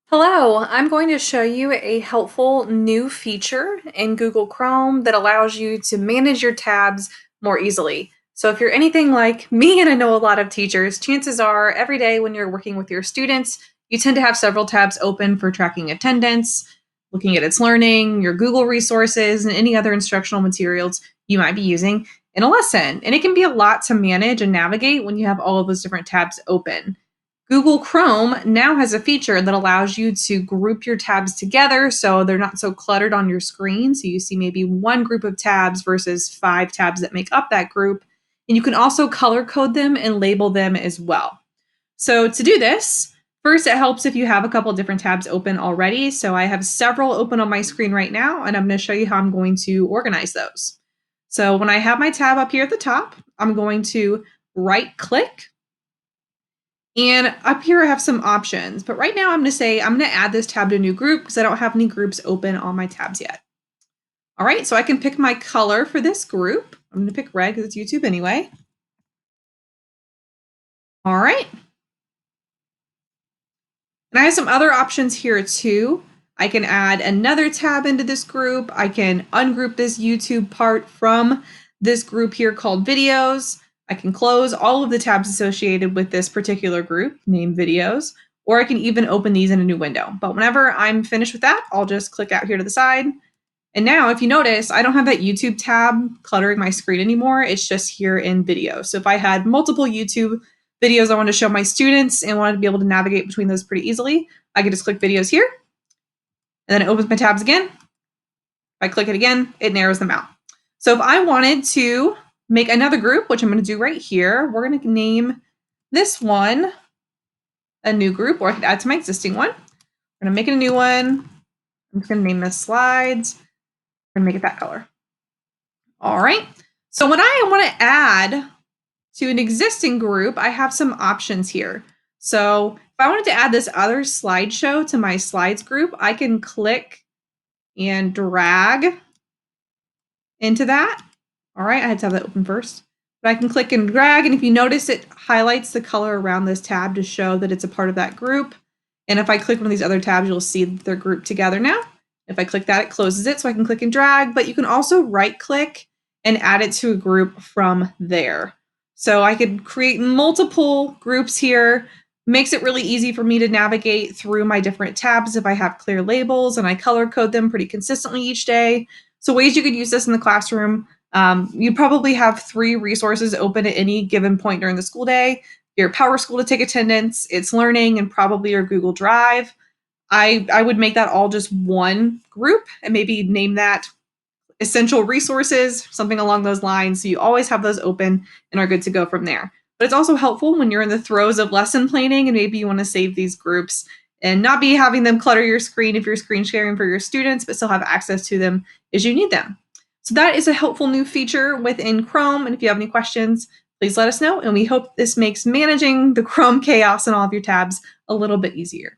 Hello, I'm going to show you a helpful new feature in Google Chrome that allows you to manage your tabs more easily. So if you're anything like me, and I know a lot of teachers, chances are every day when you're working with your students, you tend to have several tabs open for tracking attendance, looking at its learning, your Google resources, and any other instructional materials you might be using in a lesson. And it can be a lot to manage and navigate when you have all of those different tabs open. Google Chrome now has a feature that allows you to group your tabs together so they're not so cluttered on your screen. So you see maybe one group of tabs versus 5 tabs that make up that group. And you can also color code them and label them as well. So to do this, first it helps if you have a couple different tabs open already. So I have several open on my screen right now, and I'm going to show you how I'm going to organize those. So when I have my tab up here at the top, I'm going to right click, and up here I have some options, but right now I'm going to say I'm going to add this tab to a new group because I don't have any groups open on my tabs yet. All right, so I can pick my color for this group. I'm going to pick red because it's YouTube anyway. All right. And I have some other options here too. I can add another tab into this group. I can ungroup this YouTube part from this group here called videos. I can close all of the tabs associated with this particular group named videos, or I can even open these in a new window. But whenever I'm finished with that, I'll just click out here to the side. And now if you notice, I don't have that YouTube tab cluttering my screen anymore. It's just here in video. So if I had multiple YouTube videos I want to show my students and wanted to be able to navigate between those pretty easily, I could just click videos here, and then it opens my tabs again. If I click it again, it narrows them out. So if I wanted to make another group, which I'm going to do right here, we're going to name this one a new group, or I could add to my existing one. We're going to make it a new one. I'm just going to name this slides. We're going to make it that color. All right. So when I want to add to an existing group, I have some options here. So if I wanted to add this other slideshow to my slides group, I can click and drag into that. All right, I had to have that open first. But I can click and drag, and if you notice, it highlights the color around this tab to show that it's a part of that group. And if I click one of these other tabs, you'll see that they're grouped together now. If I click that, it closes it, so I can click and drag, but you can also right-click and add it to a group from there. So I could create multiple groups here. Makes it really easy for me to navigate through my different tabs if I have clear labels and I color code them pretty consistently each day. So ways you could use this in the classroom. You probably have 3 resources open at any given point during the school day. Your PowerSchool to take attendance, its learning, and probably your Google Drive. I would make that all just one group and maybe name that essential resources, something along those lines. So you always have those open and are good to go from there. But it's also helpful when you're in the throes of lesson planning and maybe you want to save these groups and not be having them clutter your screen if you're screen sharing for your students, but still have access to them as you need them. So that is a helpful new feature within Chrome. And if you have any questions, please let us know. And we hope this makes managing the Chrome chaos and all of your tabs a little bit easier.